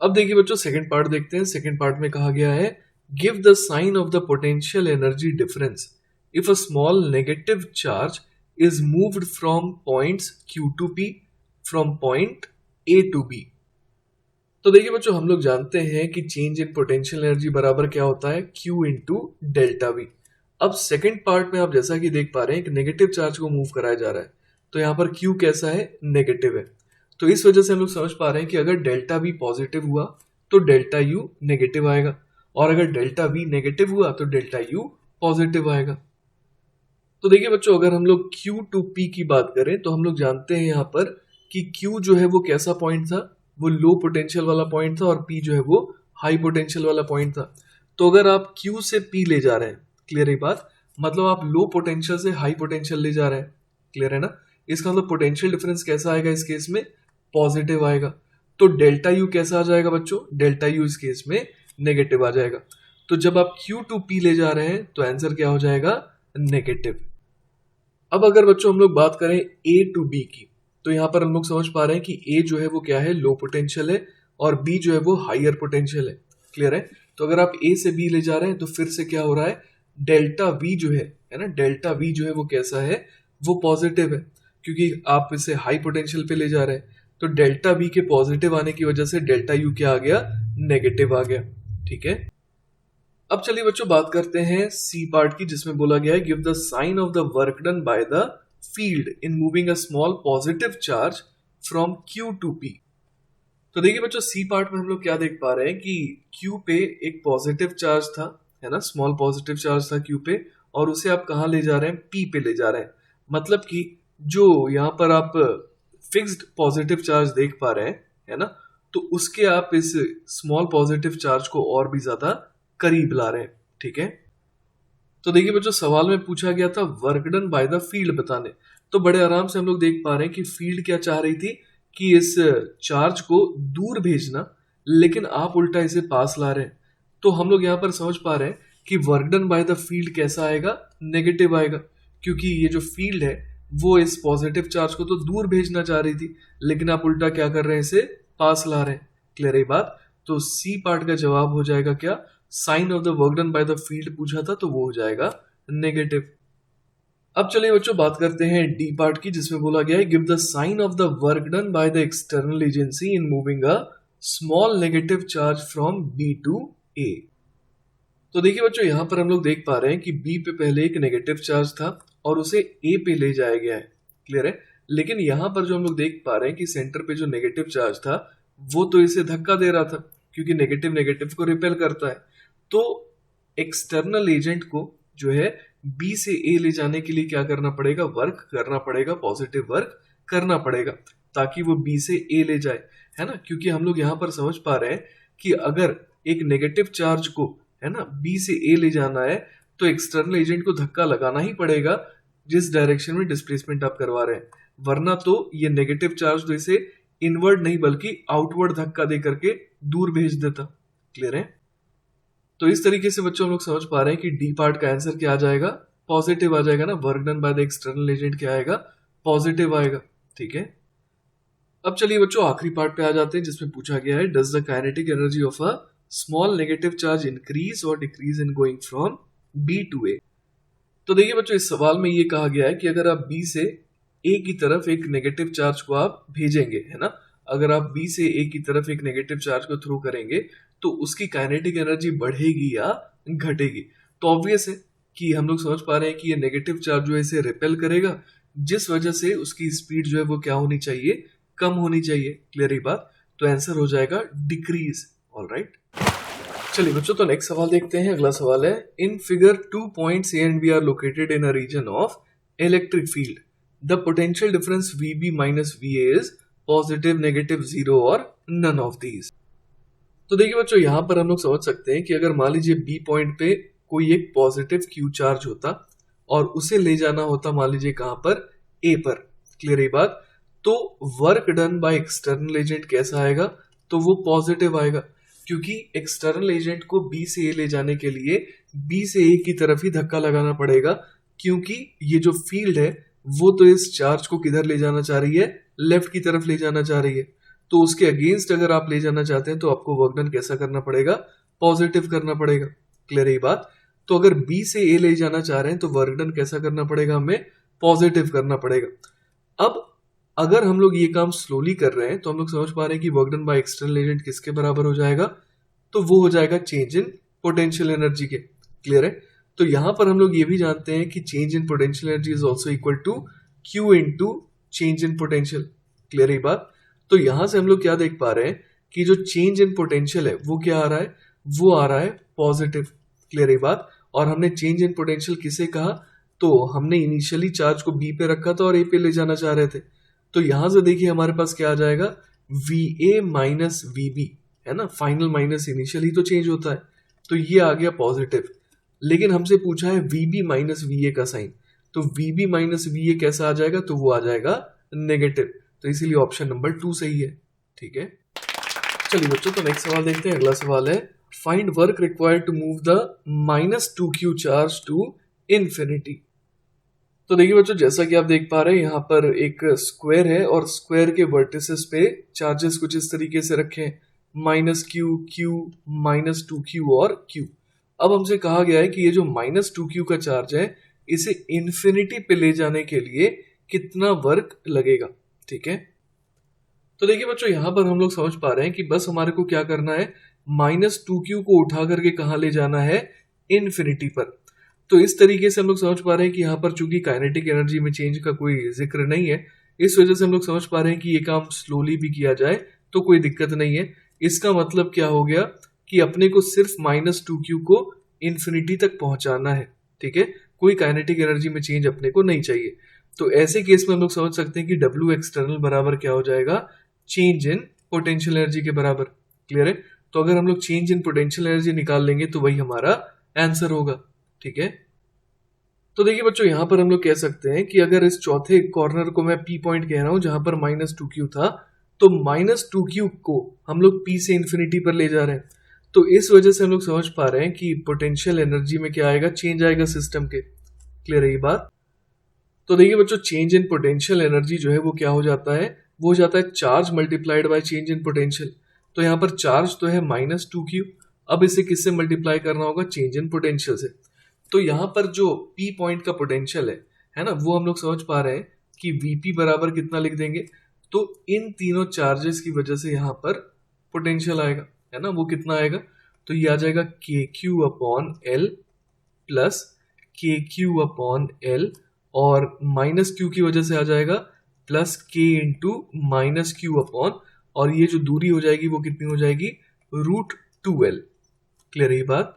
अब देखिए बच्चों सेकंड पार्ट देखते हैं। सेकंड पार्ट में कहा गया है, give the sign of the potential energy difference if a small negative charge is moved from points Q to P from point A to B। तो देखिए बच्चों, हम लोग जानते हैं कि चेंज इन पोटेंशियल एनर्जी बराबर क्या होता है, Q इंटू डेल्टा V। अब सेकंड पार्ट में आप जैसा कि देख पा रहे हैं कि नेगेटिव चार्ज को मूव कराया जा रहा है, तो यहाँ पर Q कैसा है, नेगेटिव है, तो इस वजह से हम लोग समझ पा रहे हैं कि अगर डेल्टा V पॉजिटिव हुआ तो डेल्टा U नेगेटिव आएगा, और अगर डेल्टा V नेगेटिव हुआ तो डेल्टा U पॉजिटिव आएगा। तो देखिए बच्चों, अगर हम लोग Q टू P की बात करें तो हम लोग जानते हैं यहाँ पर कि Q जो है वो कैसा पॉइंट था, वो लो पोटेंशियल वाला पॉइंट था, और P जो है वो हाई पोटेंशियल वाला पॉइंट था। तो अगर आप Q से P ले जा रहे हैं, क्लियर है बात, मतलब आप लो पोटेंशियल से हाई पोटेंशियल ले जा रहे हैं, क्लियर है ना। इसका मतलब पोटेंशियल डिफरेंस कैसा आएगा इस केस में, पॉजिटिव आएगा। तो डेल्टा U कैसा आ जाएगा बच्चों, डेल्टा U इस केस में नेगेटिव आ जाएगा। तो जब आप Q टू P ले जा रहे हैं तो आंसर क्या हो जाएगा, नेगेटिव। अब अगर बच्चों हम लोग बात करें A टू B की, तो यहाँ पर हम लोग समझ पा रहे हैं कि A जो है वो क्या है, लो पोटेंशियल है, और B जो है वो हायर पोटेंशियल है, क्लियर है। तो अगर आप A से B ले जा रहे हैं तो फिर से क्या हो रहा है, डेल्टा V जो है ना, डेल्टा V जो है वो कैसा है, वो पॉजिटिव है, क्योंकि आप इसे हाई पोटेंशियल पे ले जा रहे हैं। तो डेल्टा V के पॉजिटिव आने की वजह से डेल्टा U क्या आ गया, नेगेटिव आ गया, ठीक है। अब चलिए बच्चों बात करते हैं सी पार्ट की, जिसमें बोला गया है, give the sign of the work done by the field in moving a small positive charge from Q to P। तो देखिए बच्चों, सी पार्ट में हम लोग क्या देख पा रहे हैं कि Q पे एक पॉजिटिव चार्ज था, है ना, स्मॉल पॉजिटिव चार्ज था Q पे, और उसे आप कहाँ ले जा रहे हैं, P पे ले जा रहे हैं। मतलब कि जो यहाँ पर आप फिक्स्ड पॉजिटिव चार्ज देख पा रहे हैं, है ना, तो उसके आप इस स्मॉल पॉजिटिव चार्ज को और भी ज्यादा करीब ला रहे हैं, ठीक है। तो देखिए बच्चों, सवाल में पूछा गया था work done by the field बताने, तो बड़े आराम से हम लोग देख पा रहे हैं कि फील्ड क्या चाह रही थी कि इस चार्ज को दूर भेजना, लेकिन आप उल्टा इसे पास ला रहे हैं। तो हम लोग यहाँ पर समझ पा रहे हैं कि work done by the field कैसा आएगा, नेगेटिव आएगा, क्योंकि ये जो फील्ड है वो इस पॉजिटिव चार्ज को तो दूर भेजना चाह रही थी, लेकिन आप उल्टा क्या कर रहे हैं, इसे पास ला रहे हैं, क्लियर है बात। तो सी पार्ट का जवाब हो जाएगा क्या, sign of the work done by the field पूछा था तो वो हो जाएगा नेगेटिव। अब चलिए बच्चों बात करते हैं डी पार्ट की, जिसमें बोला गया है give the sign of the work done by the external agency in moving a small negative charge from B to A. तो देखिए बच्चों यहां पर हम लोग देख पा रहे हैं कि बी पे पहले एक नेगेटिव चार्ज था और उसे ए पे ले जाया गया है, क्लियर है। लेकिन यहां पर जो हम लोग देख पा रहे हैं कि सेंटर पे जो नेगेटिव चार्ज था वो तो इसे धक्का दे रहा था, क्योंकि नेगेटिव नेगेटिव को रिपेल करता है। तो एक्सटर्नल एजेंट को जो है बी से ए ले जाने के लिए क्या करना पड़ेगा, वर्क करना पड़ेगा, पॉजिटिव वर्क करना पड़ेगा ताकि वो बी से ए ले जाए, है ना। क्योंकि हम लोग यहाँ पर समझ पा रहे हैं कि अगर एक नेगेटिव चार्ज को, है ना, बी से ए ले जाना है तो एक्सटर्नल एजेंट को धक्का लगाना ही पड़ेगा जिस डायरेक्शन में डिस्प्लेसमेंट आप करवा रहे हैं, वरना तो ये नेगेटिव चार्ज तो इसे इनवर्ड नहीं बल्कि आउटवर्ड धक्का दे करके दूर भेज देता, क्लियर है। तो इस तरीके से बच्चों हम लोग समझ पा रहे हैं कि डी पार्ट का आंसर क्या आ जाएगा, पॉजिटिव आ जाएगा ना। Work done by the external agent क्या आएगा, पॉजिटिव आएगा, ठीक है। अब चलिए बच्चों आखिरी पार्ट पे आ जाते हैं, जिसमें पूछा गया है does the kinetic energy of a small negative charge increase और decrease in going from B to A. तो देखिए बच्चों इस सवाल में ये कहा गया है कि अगर आप बी से ए की तरफ एक नेगेटिव चार्ज को आप भेजेंगे, है ना, अगर आप बी से ए की तरफ एक नेगेटिव चार्ज को थ्रो करेंगे तो उसकी काइनेटिक एनर्जी बढ़ेगी या घटेगी। तो ऑब्वियस है कि हम लोग समझ पा रहे हैं कि ये नेगेटिव चार्ज जो है इसे रिपेल करेगा, जिस वजह से उसकी स्पीड जो है वो क्या होनी चाहिए, कम होनी चाहिए, क्लियर ही बात। तो आंसर हो जाएगा डिक्रीज, ऑलराइट। चलिए बच्चों तो नेक्स्ट सवाल देखते हैं। अगला सवाल है in figure 2 points A and B are located in a region of electric field, the potential difference VB minus VA is positive, negative, zero or none of these. तो देखिए बच्चों यहां पर हम लोग समझ सकते हैं कि अगर मान लीजिए बी पॉइंट पे कोई एक पॉजिटिव क्यू चार्ज होता और उसे ले जाना होता मान लीजिए कहां पर, ए पर, क्लियर है बात। तो work done by external agent कैसा आएगा, तो वो पॉजिटिव आएगा, क्योंकि एक्सटर्नल एजेंट को बी से ए ले जाने के लिए बी से ए की तरफ ही धक्का लगाना पड़ेगा, क्योंकि ये जो फील्ड है वो तो इस चार्ज को किधर ले जाना चाह रही है, लेफ्ट की तरफ ले जाना चाह रही है। तो उसके अगेंस्ट अगर आप ले जाना चाहते हैं तो आपको वर्क डन कैसा करना पड़ेगा, पॉजिटिव करना पड़ेगा, क्लियर है बात। तो अगर बी से ए ले जाना चाह रहे हैं तो वर्क डन कैसा करना पड़ेगा, हमें पॉजिटिव करना पड़ेगा। अब अगर हम लोग ये काम स्लोली कर रहे हैं तो हम लोग समझ पा रहे हैं कि work done by external agent किसके बराबर हो जाएगा, तो वो हो जाएगा चेंज इन पोटेंशियल एनर्जी के, क्लियर है। तो यहां पर हम लोग ये भी जानते हैं कि change in potential energy is also equal to q into change in potential, clear है बात। तो यहां से हम लोग क्या देख पा रहे हैं कि जो चेंज इन पोटेंशियल है वो क्या आ रहा है, वो आ रहा है पॉजिटिव, क्लियर है बात। और हमने चेंज इन पोटेंशियल किसे कहा, तो हमने इनिशियली चार्ज को बी पे रखा था और ए पे ले जाना चाह रहे थे। तो यहां से देखिए हमारे पास क्या आ जाएगा, VA माइनस VB, है ना, फाइनल माइनस इनिशियल ही तो चेंज होता है, तो ये आ गया पॉजिटिव। लेकिन हमसे पूछा है VB माइनस VA का साइन, तो VB माइनस VA कैसा आ जाएगा, तो वो आ जाएगा नेगेटिव। तो इसीलिए ऑप्शन नंबर 2 सही है, ठीक है। चलिए बच्चों तो नेक्स्ट सवाल देखते हैं। अगला सवाल है find work required to move the -2Q charge to infinity. तो देखिए बच्चों जैसा कि आप देख पा रहे हैं यहाँ पर एक स्क्वायर है और स्क्वायर के वर्टिसेस पे चार्जेस कुछ इस तरीके से रखे हैं, -Q, Q, -2Q और Q। अब हमसे कहा गया है कि ये जो -2Q का चार्ज है इसे इन्फिनिटी पे ले जाने के लिए कितना वर्क लगेगा, ठीक है। तो देखिए बच्चों यहाँ पर हम लोग समझ पा रहे हैं कि बस हमारे को क्या करना है, -2Q को उठा करके कहाँ ले जाना है, इन्फिनिटी पर। तो इस तरीके से हम लोग समझ पा रहे हैं कि यहाँ पर चूंकि काइनेटिक एनर्जी में चेंज का कोई जिक्र नहीं है, इस वजह से हम लोग समझ पा रहे हैं कि ये काम स्लोली भी किया जाए तो कोई दिक्कत नहीं है। इसका मतलब क्या हो गया कि अपने को सिर्फ -2Q को इन्फिनिटी तक पहुंचाना है, ठीक है, कोई काइनेटिक एनर्जी में चेंज अपने को नहीं चाहिए। तो ऐसे केस में हम लोग समझ सकते हैं कि W एक्सटर्नल बराबर क्या हो जाएगा, चेंज इन पोटेंशियल एनर्जी के बराबर, क्लियर है। तो अगर हम लोग चेंज इन पोटेंशियल एनर्जी निकाल लेंगे तो वही हमारा आंसर होगा, ठीक है। तो देखिए बच्चों यहां पर हम लोग कह सकते हैं कि अगर इस चौथे कॉर्नर को मैं P पॉइंट कह रहा हूं जहां पर -2Q था, तो -2Q को हम लोग P से इन्फिनिटी पर ले जा रहे हैं। तो इस वजह से हम लोग समझ पा रहे हैं कि पोटेंशियल एनर्जी में क्या आएगा, चेंज आएगा सिस्टम के, क्लियर है ये बात। तो देखिए बच्चों चेंज इन पोटेंशियल एनर्जी जो है वो क्या हो जाता है, वो हो जाता है charge multiplied by change in potential. तो यहाँ पर चार्ज तो है -2Q, अब इसे किससे मल्टीप्लाई करना होगा, चेंज इन पोटेंशियल से। तो यहाँ पर जो पी पॉइंट का पोटेंशियल है ना, वो हम लोग समझ पा रहे हैं कि वीपी बराबर कितना लिख देंगे, तो इन तीनों चार्जेस की वजह से यहाँ पर पोटेंशियल आएगा, है ना, वो कितना आएगा, तो ये आ जाएगा के क्यू अपॉन एल प्लस के क्यू अपॉन एल, और माइनस क्यू की वजह से आ जाएगा प्लस के इंटू माइनस क्यू अपॉन, और ये जो दूरी हो जाएगी वो कितनी हो जाएगी, रूट 2l। क्लियर है ये बात।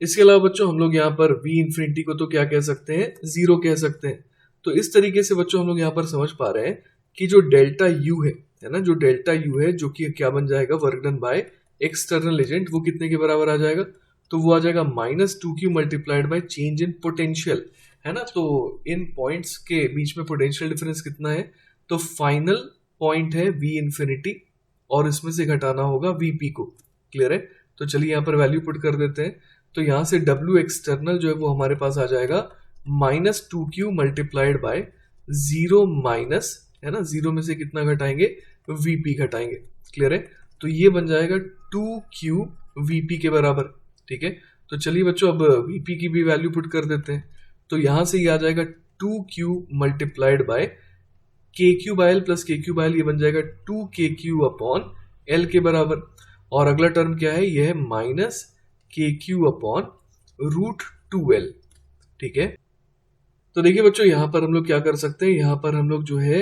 इसके अलावा बच्चों हम लोग यहाँ पर v इंफिनिटी को तो क्या कह सकते हैं, जीरो कह सकते हैं। तो इस तरीके से बच्चों हम लोग यहाँ पर समझ पा रहे हैं कि जो डेल्टा यू है ना, जो डेल्टा यू है जो कि क्या बन जाएगा, work done by external agent, वो कितने के बराबर आ जाएगा, तो वो आ जाएगा -2q multiplied by change in potential, है ना। तो इन पॉइंट्स के बीच में पोटेंशियल डिफरेंस कितना है, तो फाइनल पॉइंट है v इंफिनिटी, और इसमें से घटाना होगा vp को। क्लियर है। तो चलिए यहाँ पर वैल्यू पुट कर देते हैं। तो यहाँ से w एक्सटर्नल जो है वो हमारे पास आ जाएगा -2q multiplied by zero minus, है ना, जीरो में से कितना घटाएंगे, vp घटाएंगे। क्लियर है। तो ये बन जाएगा 2q vp के बराबर। ठीक है। तो चलिए बच्चों अब vp की भी वैल्यू पुट कर देते हैं। तो यहां से ये आ जाएगा 2q मल्टीप्लाइड बाय के क्यू बाय एल प्लस के क्यू बाय एल, ये बन जाएगा 2kq अपॉन एल के बराबर। और अगला टर्म क्या है, यह है माइनस के क्यू अपॉन रूट 2l। ठीक है। तो देखिए बच्चों यहाँ पर हम लोग क्या कर सकते हैं, यहाँ पर हम लोग जो है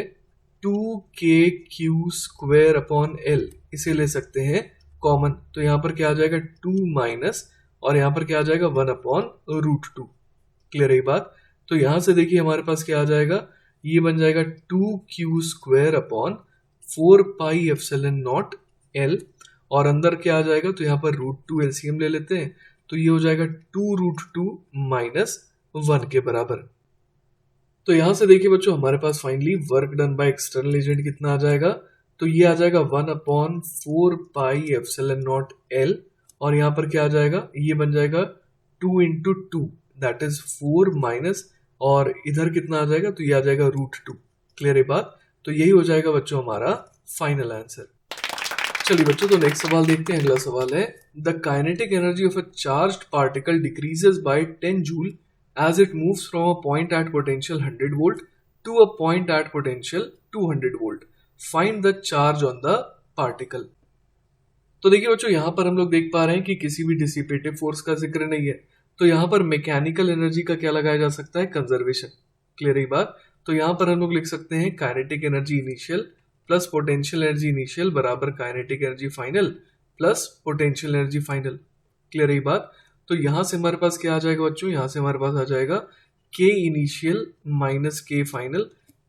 2kq स्क्वायर अपॉन एल इसे ले सकते हैं कॉमन। तो यहाँ पर क्या आ जाएगा 2 माइनस, और यहाँ पर क्या आ जाएगा 1 अपॉन रूट 2। क्लियर है बात। तो यहां से देखिए हमारे पास क्या आ जाएगा, ये बन जाएगा 2q square upon 4 pi epsilon naught l, और अंदर क्या आ जाएगा, तो यहाँ पर रूट 2 एलसीएम ले लेते हैं। तो ये हो जाएगा 2 रूट 2 माइनस 1 के बराबर। तो यहां से देखिए बच्चों हमारे पास finally work done by external agent कितना आ जाएगा, तो ये आ जाएगा 1 upon 4 pi epsilon naught l, और यहाँ पर क्या आ जाएगा, ये बन जाएगा 2 इंटू 2 दैट इज 4 माइनस, और इधर कितना आ जाएगा, तो ये आ जाएगा रूट 2। क्लियर है बात। तो यही हो जाएगा बच्चों हमारा फाइनल आंसर। चलिए बच्चों तो नेक्स्ट सवाल देखते हैं। अगला सवाल है the kinetic energy of a charged particle decreases by 10 joule as it moves from a point at potential 100 volt to a point at potential 200 volt. Find the charge on the particle. तो देखिए बच्चों यहाँ पर हम लोग देख पा रहे हैं कि किसी भी डिसिपेटिव फोर्स का जिक्र नहीं है। तो यहाँ पर मैकेनिकल एनर्जी का क्या लगाया जा सकता है, कंजर्वेशन। क्लियर है बात। तो यहाँ पर हम लोग लिख सकते हैं kinetic energy initial plus potential energy initial बराबर kinetic energy final plus potential energy final. Clear है बात। तो यहां से हमारे पास क्या आ जाएगा बच्चों, यहां से हमारे पास आ जाएगा के इनिशियल माइनस के फाइनल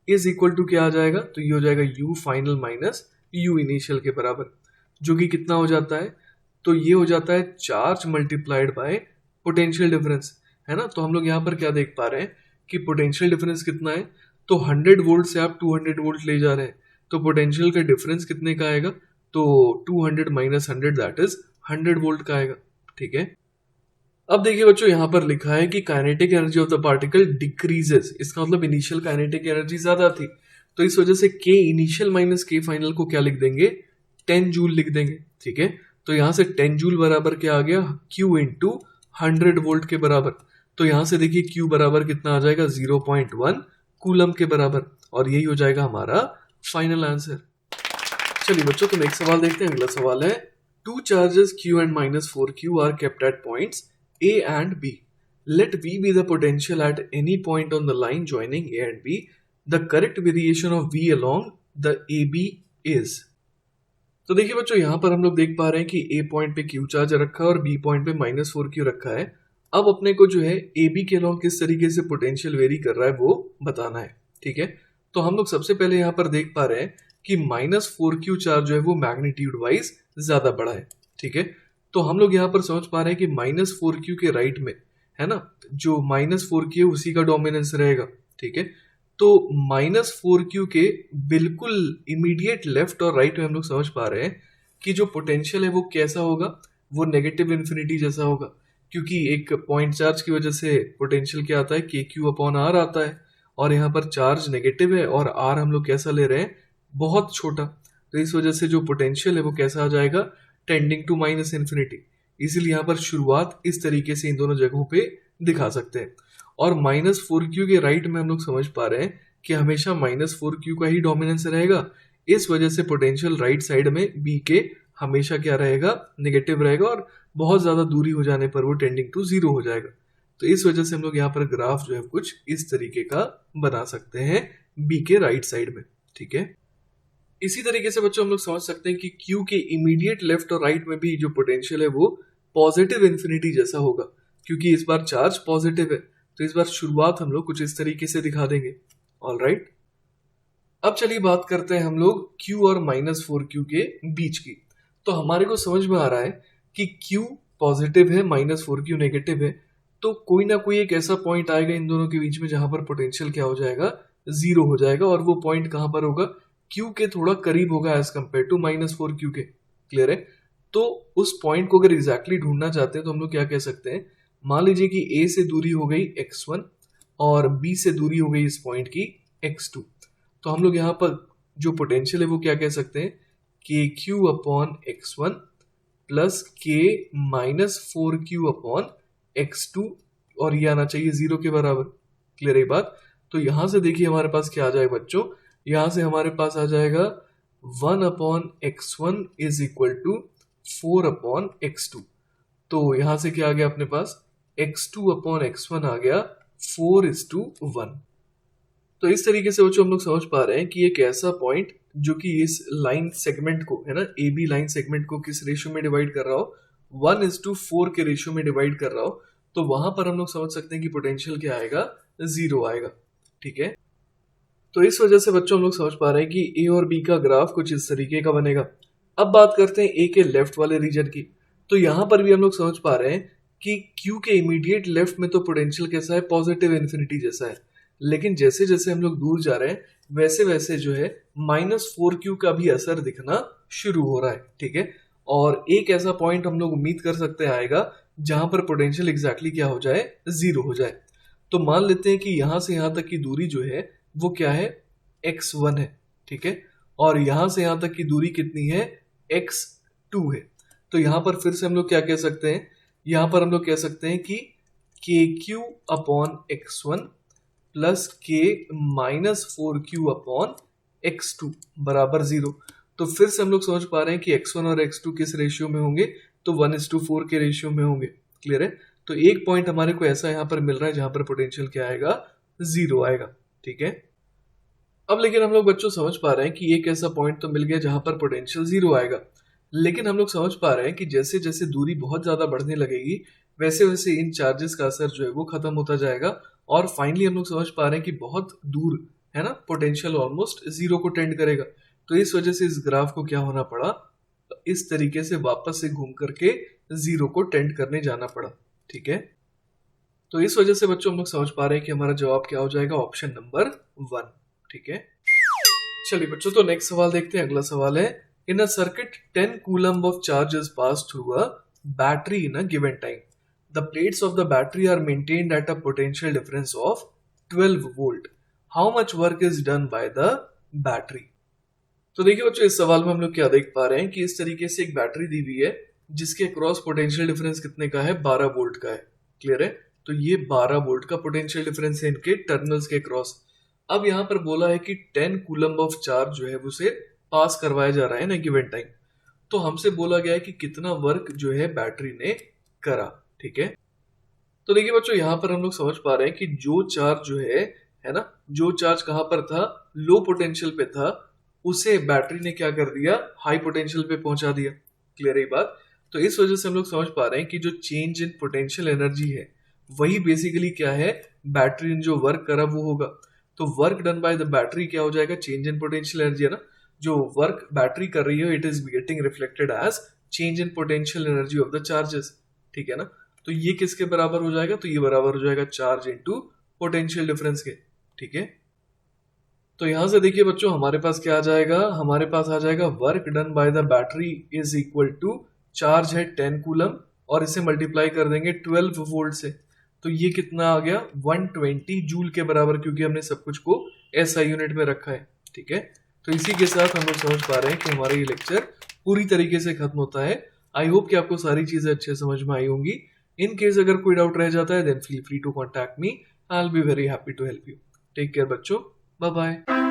इज इक्वल टू क्या आ जाएगा, तो ये हो जाएगा you final minus you initial के बराबर, जो कि कितना हो जाता है, तो ये हो जाता है charge multiplied by potential difference, है ना। तो हम लोग यहाँ पर क्या देख पा रहे हैं कि पोटेंशियल डिफरेंस कितना है, तो 100 वोल्ट से आप 200 वोल्ट ले जा रहे हैं, तो पोटेंशियल का डिफरेंस कितने का आएगा, तो 200 माइनस 100 दैट इज 100 वोल्ट का आएगा। ठीक है। अब देखिए बच्चों यहाँ पर लिखा है कि kinetic energy of the particle decreases, इसका मतलब इनिशियल काइनेटिक एनर्जी ज्यादा थी, तो इस वजह से के इनिशियल माइनस के फाइनल को क्या लिख देंगे, 10 जूल लिख देंगे। ठीक है। तो यहाँ से 10 जूल बराबर क्या आ गया, Q इंटू 100 वोल्ट के बराबर। तो यहाँ से देखिए Q बराबर कितना आ जाएगा, 0.1 कूलम के बराबर, और यही हो जाएगा हमारा फाइनल आंसर। चलिए बच्चों तो नेक्स्ट सवाल देखते हैं। अगला सवाल है two charges Q and -4Q are kept at points A and B. Let V be the potential at any point on the line joining A and B. The correct variation of V along the AB is. तो देखिए बच्चों यहाँ पर हम लोग देख पा रहे हैं कि A पॉइंट पे Q चार्ज रखा है और B पॉइंट पे -4Q रखा है। अब अपने को जो है AB के अलॉन्ग किस तरीके से पोटेंशियल वेरी कर रहा है वो बताना है। ठीक है। तो हम लोग सबसे पहले यहाँ पर देख पा रहे हैं कि -4Q चार्ज जो है वो मैग्नीट्यूड वाइज ज्यादा बड़ा है। ठीक है। तो हम लोग यहाँ पर समझ पा रहे हैं कि -4Q के राइट में, है ना, जो -4Q है उसी का डोमिनेंस रहेगा। ठीक है। तो -4Q के बिल्कुल इमीडिएट लेफ्ट और राइट में हम लोग समझ पा रहे हैं कि जो पोटेंशियल है वो कैसा होगा, वो नेगेटिव इन्फिनिटी जैसा होगा, क्योंकि एक पॉइंट चार्ज की वजह से पोटेंशियल क्या आता है, KQ अपॉन R आता है, और यहाँ पर चार्ज नेगेटिव है और R हम लोग कैसा ले रहे हैं, बहुत छोटा। तो इस वजह से जो पोटेंशियल है वो कैसा आ जाएगा, टेंडिंग टू माइनस इन्फिनिटी। इसीलिए यहाँ पर शुरुआत इस तरीके से इन दोनों जगहों पे दिखा सकते हैं। और -4q के राइट में हम लोग समझ पा रहे हैं कि हमेशा -4q का ही डोमिनेंस रहेगा। इस वजह से पोटेंशियल राइट साइड में बी के हमेशा क्या रहेगा, नेगेटिव रहेगा, और बहुत ज्यादा दूरी हो जाने पर वो टेंडिंग टू 0 हो जाएगा। तो इस वजह से हम लोग यहाँ पर ग्राफ जो है कुछ इस तरीके का बना सकते हैं बी के राइट साइड में। ठीक है, इसी तरीके से बच्चों हम लोग समझ सकते हैं कि क्यू के इमीडिएट लेफ्ट और राइट में भी जो पोटेंशियल है वो पॉजिटिव इन्फिनिटी जैसा होगा, क्योंकि इस बार चार्ज पॉजिटिव है। तो इस बार शुरुआत हम लोग कुछ इस तरीके से दिखा देंगे। ऑल राइट, अब चलिए बात करते हैं हम लोग Q और -4Q के बीच की। तो हमारे को समझ में आ रहा है कि Q पॉजिटिव है, -4Q नेगेटिव है, तो कोई ना कोई एक ऐसा पॉइंट आएगा इन दोनों के बीच में जहां पर पोटेंशियल क्या हो जाएगा, 0 हो जाएगा। और वो पॉइंट कहां पर होगा, Q के थोड़ा करीब होगा एज कम्पेयर टू -4Q के। क्लियर है? तो उस पॉइंट को अगर एग्जैक्टली ढूंढना चाहते हैं तो हम लोग क्या कह सकते हैं, मान लीजिए कि A से दूरी हो गई x1 और B से दूरी हो गई इस पॉइंट की x2। तो हम लोग यहाँ पर जो पोटेंशियल है वो क्या कह सकते हैं, KQ upon x1 plus K -4Q upon x2, और ये आना चाहिए 0 के बराबर। क्लियर है बात? तो यहां से देखिए हमारे पास क्या आ जाएगा बच्चों, यहां से हमारे पास आ जाएगा 1 upon x1 is equal to 4 upon x2। तो यहां से क्या आ गया अपने पास, x2 अपॉन x1 आ गया 4:1। तो इस तरीके से बच्चों हम लोग समझ पा रहे हैं कि एक ऐसा पॉइंट जो कि इस लाइन सेगमेंट को है ना, ए बी लाइन सेगमेंट को किस रेशियो में डिवाइड कर रहा हो, 1:4 के रेशियो में डिवाइड कर रहा हो, तो वहां पर हम लोग समझ सकते हैं कि पोटेंशियल क्या आएगा, 0 आएगा। ठीक है, तो इस वजह से बच्चों हम लोग समझ पा रहे हैं कि ए और बी का ग्राफ कुछ इस तरीके का बनेगा। अब बात करते हैं ए के लेफ्ट वाले रीजन की। तो यहां पर भी हम लोग समझ पा रहे हैं कि क्यू के इमीडिएट लेफ्ट में तो पोटेंशियल कैसा है, पॉजिटिव इन्फिनिटी जैसा है। लेकिन जैसे जैसे हम लोग दूर जा रहे हैं वैसे वैसे जो है -4Q का भी असर दिखना शुरू हो रहा है। ठीक है, और एक ऐसा पॉइंट हम लोग उम्मीद कर सकते हैं आएगा जहां पर पोटेंशियल एग्जैक्टली क्या हो जाए, 0 हो जाए। तो मान लेते हैं कि यहां से यहां तक की दूरी जो है वो क्या है, x1 है। ठीक है, और यहां से यहां तक की दूरी कितनी है, x2 है। तो यहां पर फिर से हम लोग क्या कह सकते हैं, यहां पर हम लोग कह सकते हैं कि KQ upon x1 plus K -4Q upon x2 बराबर 0। तो फिर से हम लोग समझ पा रहे हैं कि x1 और x2 किस रेशियो में होंगे, तो 1:4 के रेशियो में होंगे। क्लियर है? तो एक पॉइंट हमारे को ऐसा यहाँ पर मिल रहा है जहां पर पोटेंशियल क्या आएगा, 0 आएगा। ठीक है, अब लेकिन हम लोग बच्चों समझ पा रहे हैं कि एक ऐसा पॉइंट तो मिल गया जहां पर पोटेंशियल 0 आएगा, लेकिन हम लोग समझ पा रहे हैं कि जैसे जैसे दूरी बहुत ज्यादा बढ़ने लगेगी वैसे वैसे इन चार्जेस का असर जो है वो खत्म होता जाएगा, और फाइनली हम लोग समझ पा रहे हैं कि बहुत दूर है ना, पोटेंशियल ऑलमोस्ट 0 को टेंड करेगा। तो इस वजह से इस ग्राफ को क्या होना पड़ा, इस तरीके से वापस से घूम करके 0 को टेंड करने जाना पड़ा। ठीक है, तो इस वजह से बच्चों हम लोग समझ पा रहे हैं कि हमारा जवाब क्या हो जाएगा, ऑप्शन नंबर 1। ठीक है, चलिए बच्चों तो नेक्स्ट सवाल देखते हैं। अगला सवाल है, in a circuit 10 coulomb of charge is pass through a battery in a given time. The plates of the battery are maintained at a potential difference of 12 volt. How much work is done by the battery? तो देखिए बच्चों इस सवाल में हम लोग क्या देख पा रहे हैं कि इस तरीके से एक बैटरी दी हुई है जिसके क्रॉस पोटेंशियल डिफरेंस कितने का है, 12 वोल्ट का है। क्लियर है? तो ये 12 वोल्ट का पोटेंशियल डिफरेंस है इनके टर्मिनल्स के क्रॉस। अब यहाँ पर बोला है कि 10 कूलम ऑफ चार्ज जो है उसे पास करवाया जा रहा है ना गिवन टाइम। तो हमसे बोला गया है कि कितना वर्क जो है बैटरी ने करा। ठीक है, तो देखिए बच्चों यहाँ पर हम लोग समझ पा रहे हैं कि जो चार्ज जो है ना, जो चार्ज कहां पर था, लो पोटेंशियल पे था, उसे बैटरी ने क्या कर दिया, हाई पोटेंशियल पे पहुंचा दिया। क्लियर है बात? तो इस वजह से हम लोग समझ पा रहे हैं कि जो चेंज इन पोटेंशियल एनर्जी है वही बेसिकली क्या है, बैटरी ने जो वर्क करा वो होगा। तो work done by the battery क्या हो जाएगा, चेंज इन पोटेंशियल एनर्जी है ना, जो वर्क बैटरी कर रही है it is getting reflected as change in potential energy of the charges. ठीक है ना, तो ये किसके बराबर हो जाएगा, तो ये बराबर हो जाएगा चार्ज इनटू पोटेंशियल डिफरेंस के। ठीक है, तो यहां से देखिए बच्चों हमारे पास क्या आ जाएगा, हमारे पास आ जाएगा work done by the battery is equal to charge है 10 कूलम और इसे मल्टीप्लाई कर देंगे 12 वोल्ट से। तो ये कितना आ गया, 120 जूल के बराबर, क्योंकि हमने सब कुछ को एसआई यूनिट में रखा है। ठीक है, तो इसी के साथ हम लोग समझ पा रहे हैं कि हमारा ये लेक्चर पूरी तरीके से खत्म होता है। आई होप कि आपको सारी चीजें अच्छे समझ में आई होंगी. इन केस अगर कोई डाउट रह जाता है then feel free to contact me. I will be very happy to help you. Take care बच्चों. Bye bye.